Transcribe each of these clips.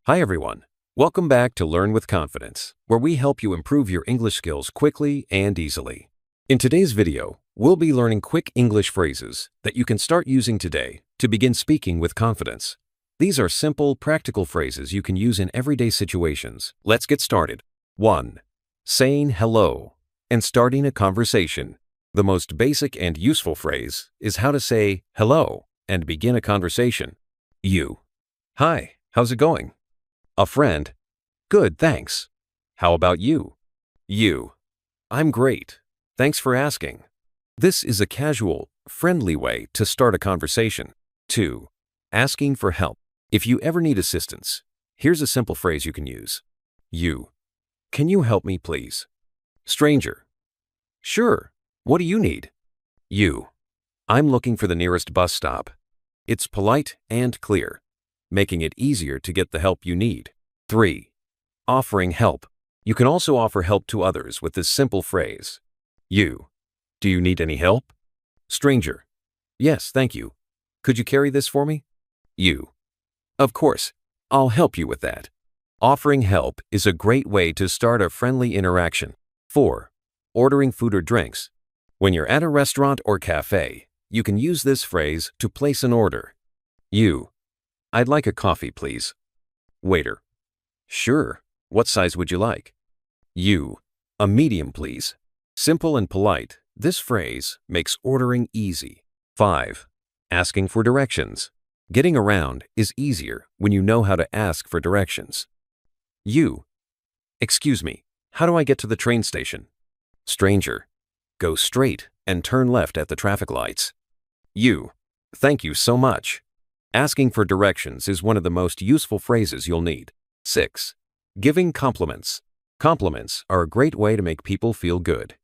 Hi everyone. Welcome back to Learn with Confidence, where we help you improve your English skills quickly and easily. In today's video, we'll be learning quick English phrases that you can start using today to begin speaking with confidence. These are simple, practical phrases you can use in everyday situations. Let's get started. 1. Saying hello and starting a conversation. The most basic and useful phrase is how to say hello and begin a conversation. You. Hi, how's it going? A friend. Good, thanks. How about you? You. I'm great. Thanks for asking. This is a casual, friendly way to start a conversation. 2. Asking for help. If you ever need assistance, here's a simple phrase you can use. You. Can you help me, please? Stranger. Sure. What do you need? You. I'm looking for the nearest bus stop. It's polite and clear, making it easier to get the help you need. 3. Offering help. You can also offer help to others with this simple phrase. You. Do you need any help? Stranger. Yes, thank you. Could you carry this for me? You. Of course. I'll help you with that. Offering help is a great way to start a friendly interaction. 4. Ordering food or drinks. When you're at a restaurant or cafe, you can use this phrase to place an order. You. I'd like a coffee, please. Waiter. Sure. What size would you like? You. A medium, please. Simple and polite, this phrase makes ordering easy. 5. Asking for directions. Getting around is easier when you know how to ask for directions. You. Excuse me, how do I get to the train station? Stranger. Go straight and turn left at the traffic lights. You. Thank you so much. Asking for directions is one of the most useful phrases you'll need. 6. Giving compliments. Compliments are a great way to make people feel good.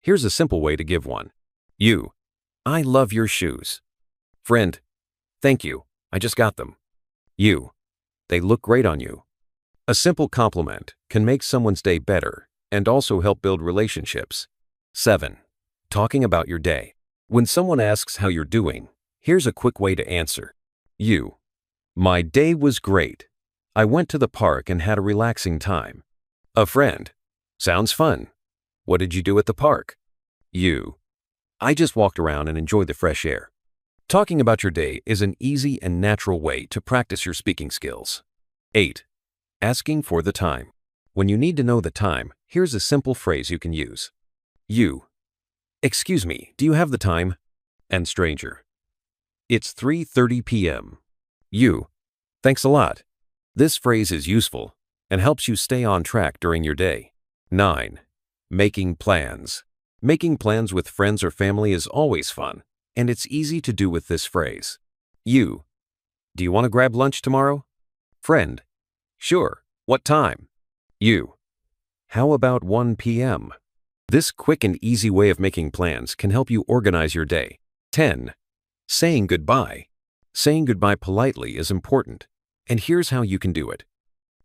Here's a simple way to give one. You. I love your shoes. Friend. Thank you. I just got them. You. They look great on you. A simple compliment can make someone's day better and also help build relationships. 7. Talking about your day. When someone asks how you're doing, here's a quick way to answer. You. My day was great. I went to the park and had a relaxing time. A friend. Sounds fun. What did you do at the park? You. I just walked around and enjoyed the fresh air. Talking about your day is an easy and natural way to practice your speaking skills. 8. Asking for the time. When you need to know the time, here's a simple phrase you can use. You. Excuse me, do you have the time? And stranger. It's 3:30 p.m. You. Thanks a lot. This phrase is useful and helps you stay on track during your day. 9. Making plans. Making plans with friends or family is always fun, and it's easy to do with this phrase. You. Do you want to grab lunch tomorrow? Friend. Sure. What time? You. How about 1 p.m.? This quick and easy way of making plans can help you organize your day. 10. Saying goodbye. Saying goodbye politely is important, and here's how you can do it.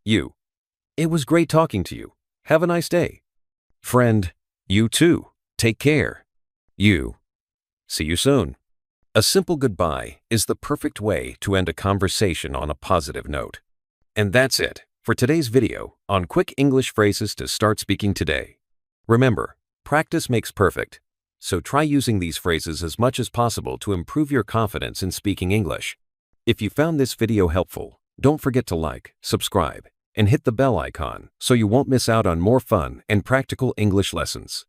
You. It was great talking to you. Have a nice day. Friend. You too. Take care. You. See you soon. A simple goodbye is the perfect way to end a conversation on a positive note. And that's it for today's video on quick English phrases to start speaking today. Remember, practice makes perfect, so try using these phrases as much as possible to improve your confidence in speaking English. If you found this video helpful, don't forget to like, subscribe, and hit the bell icon so you won't miss out on more fun and practical English lessons.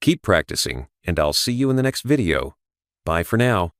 Keep practicing, and I'll see you in the next video. Bye for now.